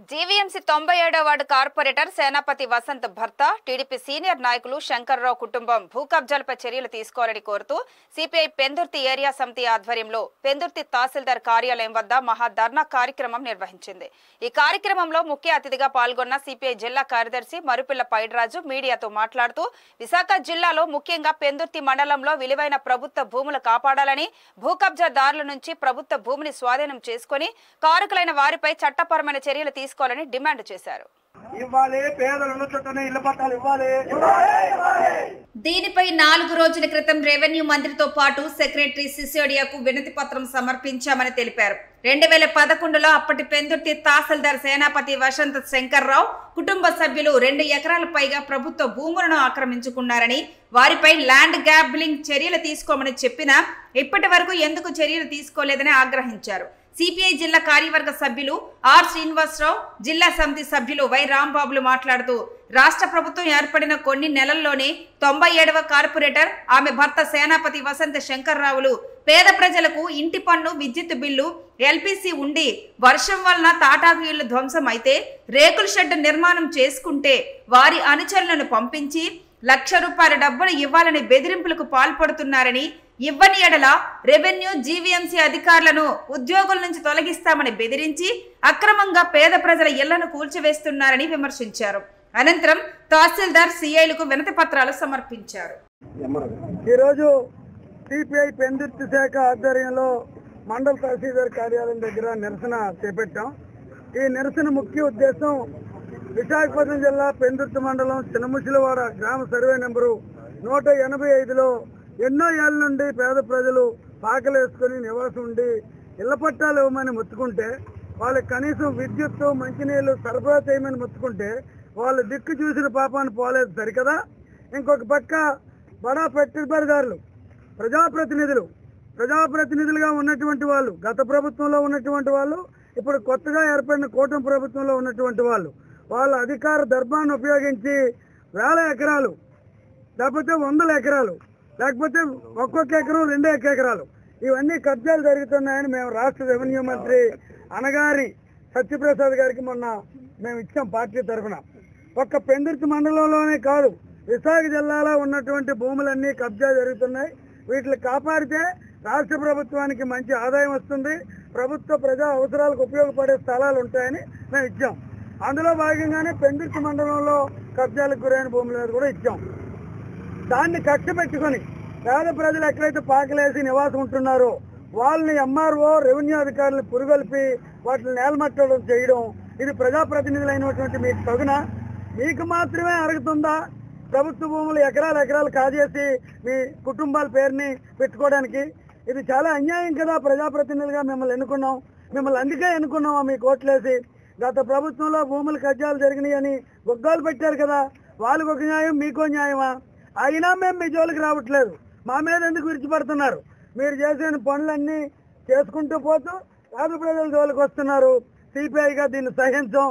GVMC 97వ ward corporator సేనాపతి వసంత్ భర్త TDP senior నాయకులు శంకర్రావు కుటుంబం భూ కబ్జాలపై చర్యలు తీసుకోవాలని కోరుతూ సిపిఐ పెందుర్తి ఏరియా సమితి ఆధ్వర్యంలో పెందుర్తి తహసీల్దార్ కార్యాలయం వద్ద మహా ధర్నా కార్యక్రమం నిర్వహించింది. ఈ కార్యక్రమంలో ముఖ్య అతిథిగా పాల్గొన్న సిపిఐ జిల్లా కార్యదర్శి మరుపిల్ల పైడ్రాజు మీడియాతో మాట్లాడుతూ విశాఖ జిల్లాలో ముఖ్యంగా పెందుర్తి మండలంలో విలువైన ప్రభుత్వ భూములు కాపాడాలని, భూ కబ్జాదారుల నుంచి ప్రభుత్వ భూమిని స్వాధీనం చేసుకుని కారకులైన వారిపై చట్టపరమైన చర్యలు తీసుకోవాలని డిమాండ్ చేశారు. దీనిపై 4 రోజుల క్రితం రెవెన్యూ మంత్రితో పాటు సెక్రటరీ సిసోడియాకు వినతి పత్రం సమర్పించామని తెలిపారు. 2011లో అప్పటి పెందుర్తి తహసీల్దార్ సేనాపతి వసంత్ శంకర్రావు కుటుంబ సభ్యులు 2 ఎకరాల పైగా ప్రభుత్వ భూములను ఆక్రమించుకున్నారని, వారిపై ల్యాండ్ గ్రాబ్లింగ్ చర్యలు తీసుకోమని చెప్పినా ఇప్పటి వరకు ఎందుకు చర్యలు తీసుకోలేదని ఆగ్రహించారు. సిపిఐ జిల్లా కార్యవర్గ సభ్యులు ఆర్ శ్రీనివాసరావు, జిల్లా సమితి సభ్యులు వై రాంబాబులు మాట్లాడుతూ రాష్ట్ర ప్రభుత్వం ఏర్పడిన కొన్ని నెలల్లోనే 97వ కార్పొరేటర్ ఆమె భర్త సేనాపతి వసంత శంకర్రావులు పేద ప్రజలకు ఇంటి పన్ను, విద్యుత్ బిల్లు, ఎల్పిసి ఉండి వర్షం వలన తాటాకు ఇళ్లు ధ్వంసం అయితే రేకుల షెడ్ నిర్మాణం చేసుకుంటే వారి అనుచరులను పంపించి ₹1,00,000 డబ్బులు ఇవ్వాలని బెదిరింపులకు పాల్పడుతున్నారని, ఇవ్వని ఎడల రెవెన్యూ జీవీఎంసీ అధికారులను ఉద్యోగుల నుంచి తొలగిస్తామని బెదిరించి అక్రమంగా పేద ప్రజల ఇళ్లను కూల్చివేస్తున్నారని విమర్శించారు. అనంతరం తహసీల్దార్ సిఐలకు వినతి పత్రాలు సమర్పించారు. ఈరోజు సిపిఐ పెందుర్తి శాఖ ఆధ్వర్యంలో మండల తహసీల్దార్ కార్యాలయం దగ్గర నిరసన చేపట్టాం. ఈ నిరసన ముఖ్య ఉద్దేశం విశాఖపట్నం జిల్లా పెందుర్తి మండలం చిన్నముసిలవాడ గ్రామ సర్వే నెంబరు 185లో ఎన్నో ఏళ్ల నుండి పేద ప్రజలు పాకలేసుకుని నివాసం ఉండి ఇళ్ల పట్టాలు ఇవ్వమని మొత్తుకుంటే, వాళ్ళకి కనీసం విద్యుత్తు, మంచినీళ్లు సరఫరా చేయమని మొత్తుకుంటే వాళ్ళు దిక్కు చూసిన పాపాన్ని పోలేదు సరికదా. ఇంకొక పక్క బడా పెట్టుబడిదారులు, ప్రజాప్రతినిధులుగా ఉన్నటువంటి వాళ్ళు, గత ప్రభుత్వంలో ఉన్నటువంటి వాళ్ళు, ఇప్పుడు కొత్తగా ఏర్పడిన కూటమి ప్రభుత్వంలో ఉన్నటువంటి వాళ్ళు, వాళ్ళ అధికార దర్బాన్ని ఉపయోగించి 1000 ఎకరాలు లేకపోతే 100 ఎకరాలు లేకపోతే ఒక్కొక్క ఎకరం 2 ఎకరాలు ఇవన్నీ కబ్జాలు జరుగుతున్నాయని మేము రాష్ట్ర రెవెన్యూ మంత్రి అనగారి సత్యప్రసాద్ గారికి మొన్న మేము ఇచ్చాం పార్టీ తరఫున. ఒక్క పెందుర్తి మండలంలోనే కాదు, విశాఖ జిల్లాలో ఉన్నటువంటి భూములన్నీ కబ్జా జరుగుతున్నాయి. వీటిని కాపాడితే రాష్ట్ర ప్రభుత్వానికి మంచి ఆదాయం వస్తుంది, ప్రభుత్వ ప్రజా అవసరాలకు ఉపయోగపడే స్థలాలు ఉంటాయని మేము ఇచ్చాం. అందులో భాగంగానే పెందుర్తి మండలంలో కబ్జాలకు గురైన భూములను కూడా ఇచ్చాం. దాన్ని కక్ష పెట్టుకొని పేద ప్రజలు ఎక్కడైతే పాకలేసి నివాసం ఉంటున్నారో వాళ్ళని ఎంఆర్ఓ, రెవెన్యూ అధికారులను పురుగొల్పి వాటిని నేలమట్టడం చేయడం, ఇది ప్రజాప్రతినిధులైనటువంటి మీకు తగునా? మీకు మాత్రమే అరుగుతుందా ప్రభుత్వ భూములు ఎకరాలు కాజేసి మీ కుటుంబాల పేరుని పెట్టుకోవడానికి? ఇది చాలా అన్యాయం కదా. ప్రజాప్రతినిధులుగా మిమ్మల్ని ఎన్నుకున్నాం, మిమ్మల్ని అందుకే ఎన్నుకున్నామా మీ కోట్లేసి. గత ప్రభుత్వంలో భూములు కబ్జాలు జరిగినాయని బొగ్గాలు పెట్టారు కదా, వాళ్ళకు ఒక న్యాయం, మీకో న్యాయమా? అయినా మేము మీ జోలికి రావట్లేదు, మా మీద ఎందుకు విడిచిపడుతున్నారు? మీరు చేసిన పనులన్నీ చేసుకుంటూ పోతూ పేద ప్రజల జోలికి వస్తున్నారు. సిపిఐగా దీన్ని సహించం.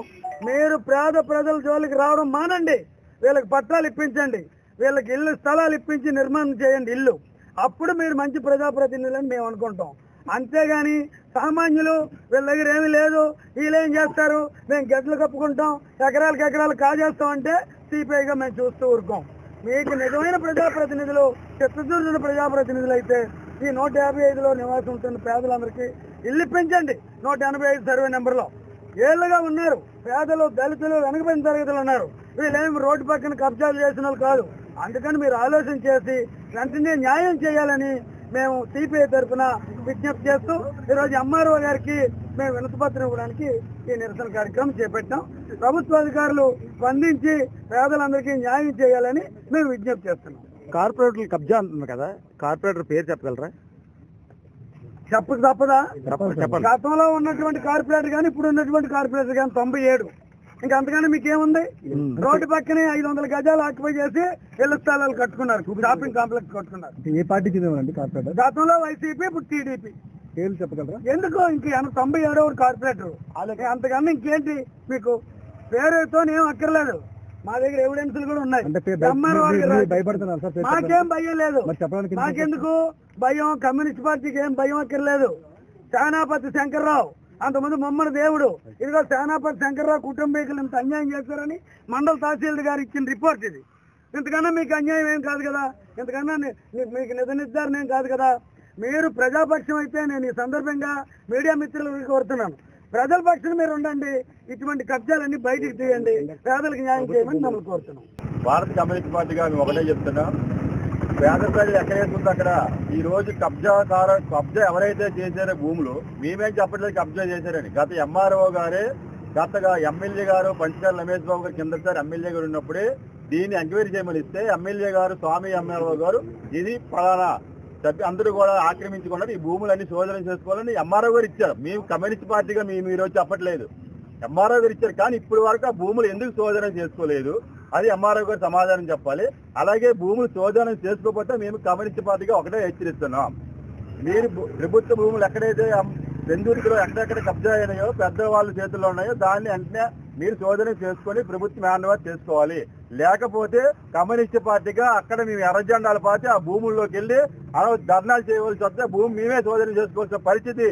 మీరు పేద ప్రజల జోలికి రావడం మానండి, వీళ్ళకి పట్టాలు ఇప్పించండి, వీళ్ళకి ఇల్లు స్థలాలు ఇప్పించి నిర్మాణం చేయండి ఇల్లు. అప్పుడు మీరు మంచి ప్రజాప్రతినిధులని మేము అనుకుంటాం. అంతేగాని సామాన్యులు వీళ్ళ దగ్గర ఏమీ లేదు, వీళ్ళేం చేస్తారు, మేము గడ్డలు కప్పుకుంటాం, ఎకరాలు కాజేస్తాం అంటే సిపిఐగా మేము చూస్తూ ఊరుకోం. మీకు నిజమైన ప్రజాప్రతినిధులు, చిత్తశుద్ధుల ప్రజాప్రతినిధులు అయితే ఈ 155లో నివాసం ఉంటున్న పేదలందరికీ ఇల్లు ఇప్పించండి. 185 సర్వే నెంబర్లో ఏళ్ళుగా ఉన్నారు పేదలు, దళితులు, వెనకబడిన తరగతులు ఉన్నారు. వీళ్ళేమి రోడ్డు పక్కన కబ్జాలు చేసిన వాళ్ళు కాదు. అందుకని మీరు ఆలోచన చేసి వెంటనే న్యాయం చేయాలని మేము సిపిఐ తరఫున విజ్ఞప్తి చేస్తూ ఈరోజు ఎంఆర్ఓ గారికి మేము వినతిపత్రం ఇవ్వడానికి ఈ నిరసన కార్యక్రమం చేపట్టాం. ప్రభుత్వ అధికారులు స్పందించి పేదలందరికీ న్యాయం చేయాలని మేము విజ్ఞప్తి చేస్తున్నాం. కార్పొరేటర్లు కబ్జా అంటున్నారు కదా, కార్పొరేటర్ పేరు చెప్పగలరా? చెప్పక తప్పదా? గతంలో ఉన్నటువంటి కార్పొరేటర్ కానీ ఇప్పుడు ఉన్నటువంటి కార్పొరేటర్ కానీ 97. ఇంకా అంతగానే మీకేముంది? రోడ్డు పక్కనే 500 గజాలు ఆక్యుపై చేసి ఇళ్ల స్థలాలు కట్టుకున్నారు, షాపింగ్ కాంప్లెక్స్ కట్టుకున్నారు. ఏ పార్టీకి కార్పొరేటర్? గతంలో వైసీపీ, ఇప్పుడు టీడీపీ. పేర్లు చెప్పగలరా? ఎందుకు ఇంక 97వ కార్పొరేటర్, అంతకన్నా ఇంకేంటి మీకు? పేరుతో ఏం అక్కర్లేదు, మా దగ్గర ఎవిడెన్స్లు కూడా ఉన్నాయి. మాకేం భయం లేదు, మాకెందుకు భయం? కమ్యూనిస్ట్ పార్టీకి ఏం భయం అక్కర్లేదు. సేనాపతి శంకర్రావు అంతకుముందు మమ్మల్ని దేవుడు ఇదిగో సేనాపతి శంకర్రావు కుటుంబీకులు ఇంత అన్యాయం చేశారని మండల తహసీల్దార్ గారు ఇచ్చిన రిపోర్ట్ ఇది. ఇంతకన్నా మీకు అన్యాయం ఏం కాదు కదా, ఇంతకన్నా మీకు నిజ నిర్ధారణ ఏం కాదు కదా. మీరు ప్రజాపక్షం అయితే నేను ఈ సందర్భంగా మీడియా మిత్రులకు కోరుతున్నాను, ప్రజల పక్షం మీరు ఉండండి, ఇటువంటి కబ్జాలన్నీ బయటికి తీయండి, పేదలకు న్యాయం చేయమని మమ్మల్ని కోరుతున్నాం. భారత కమ్యూనిస్ట్ పార్టీగా మేము ఒకటే చెప్తున్నాం, పేద ప్రజలు ఎక్కడైతే ఉందో అక్కడ ఈ రోజు కబ్జా ఎవరైతే చేశారో భూములు మేమేం చెప్పట్లేదు కబ్జా చేశారని. గత ఎంఆర్ఓ గారే గతగా ఎమ్మెల్యే గారు పంచకాల రమేష్ బాబు గారు కిందసారి ఎమ్మెల్యే గారు ఉన్నప్పుడే దీన్ని ఎంక్వైరీ చేయమని ఇస్తే ఎమ్మెల్యే గారు స్వామి ఎంఆర్ఓ గారు ఇది ఫలానా అందరూ కూడా ఆక్రమించుకున్నారు, ఈ భూములన్నీ శోధన చేసుకోవాలని ఎంఆర్ఓ గారు ఇచ్చారు. మేము కమ్యూనిస్ట్ పార్టీగా మేము ఈరోజు చెప్పట్లేదు, ఎంఆర్ఓ గారు ఇచ్చారు. కానీ ఇప్పటి వరకు ఆ భూములు ఎందుకు శోధన చేసుకోలేదు అది ఎంఆర్ఓ గారు సమాధానం చెప్పాలి. అలాగే భూములు శోధన చేసుకోకపోతే మేము కమ్యూనిస్ట్ పార్టీగా ఒకటే హెచ్చరిస్తున్నాం, మీరు ప్రభుత్వ భూములు ఎక్కడైతే పెందుర్తిలో ఎక్కడెక్కడ కబ్జా అయినాయో పెద్దవాళ్ళ చేతుల్లో ఉన్నాయో దాన్ని వెంటనే మీరు శోధన చేసుకొని ప్రభుత్వం హ్యాండ్ చేసుకోవాలి. లేకపోతే కమ్యూనిస్ట్ పార్టీగా అక్కడ మేము ఎర్రజెండాలు పాతి ఆ భూముల్లోకి వెళ్ళి ధర్నాలు చేయవలసి వస్తే భూమి మేమే శోధన చేసుకోవాల్సిన పరిస్థితి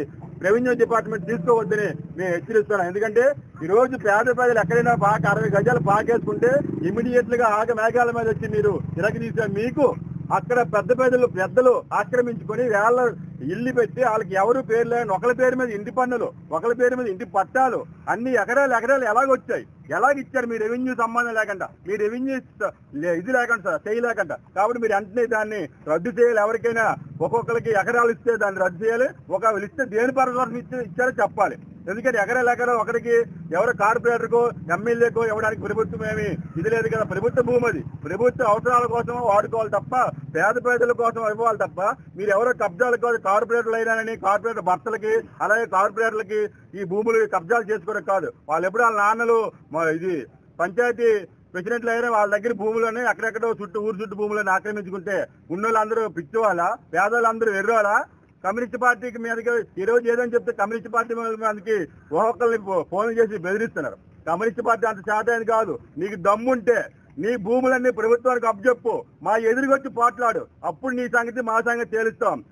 రెవెన్యూ డిపార్ట్మెంట్ తీసుకోవద్దని మేము హెచ్చరిస్తున్నాం. ఎందుకంటే ఈ రోజు పేద ప్రజలు ఎక్కడైనా 60 గజాలు పాకేసుకుంటే ఇమీడియట్ గా మేఘాల మీద వచ్చి మీరు తిరగదీసే మీకు అక్కడ పెద్దలు ఆక్రమించుకొని వేళ్ళ ఇల్లు పెట్టి వాళ్ళకి ఎవరు పేరు లేని ఒకరి పేరు మీద ఇంటి పన్నులు, ఒకరి పేరు మీద ఇంటి పట్టాలు అన్ని ఎకరాలు ఎలాగొచ్చాయి, ఎలాగిచ్చారు మీ రెవెన్యూ సంబంధం లేకుండా, మీ రెవెన్యూ ఇది లేకుండా సార్ చేయలేకుండా. కాబట్టి మీరు వెంటనే దాన్ని రద్దు చేయాలి. ఎవరికైనా ఒక్కొక్కరికి ఎకరాలు ఇస్తే దాన్ని రద్దు చేయాలి. ఒకవేళ ఇస్తే దేని పరస్పరం ఇచ్చారో చెప్పాలి. ఎందుకంటే ఎకరాలు ఒకరికి ఎవరో కార్పొరేటర్కో ఎమ్మెల్యేకో ఇవ్వడానికి ప్రభుత్వం ఏమి ఇది లేదు కదా. ప్రభుత్వ భూమి అది ప్రభుత్వ అవసరాల కోసం వాడుకోవాలి తప్ప పేద ప్రజల కోసం ఇవ్వాలి తప్ప మీరు ఎవరో కబ్జాలు కాదు కార్పొరేటర్లు అయినానని కార్పొరేటర్ భర్తలకి అలాగే కార్పొరేటర్లకి ఈ భూములు కబ్జాలు చేసుకోవడం కాదు. వాళ్ళు ఎప్పుడు వాళ్ళ నాన్నలు ఇది పంచాయతీ ప్రెసిడెంట్లు అయినా వాళ్ళ దగ్గర భూములని అక్కడెక్కడో ఊరు చుట్టూ భూములను ఆక్రమించుకుంటే ఉన్నోళ్ళందరూ పిచ్చివాళ్ళ, పేదవాళ్ళందరూ ఎర్రోళ్ళ. కమ్యూనిస్ట్ పార్టీకి మీదకి ఈ రోజు ఏదని చెప్తే కమ్యూనిస్ట్ పార్టీ మీదకి ఒక్కొక్కరిని ఫోన్ చేసి బెదిరిస్తున్నారు. కమ్యూనిస్ట్ పార్టీ అంత చేతైంది కాదు. నీకు దమ్ముంటే నీ భూములన్నీ ప్రభుత్వానికి అప్పచెప్పు, మా ఎదురుగొచ్చి పోట్లాడు, అప్పుడు నీ సంగతి మా సంగతి తేలుస్తాం.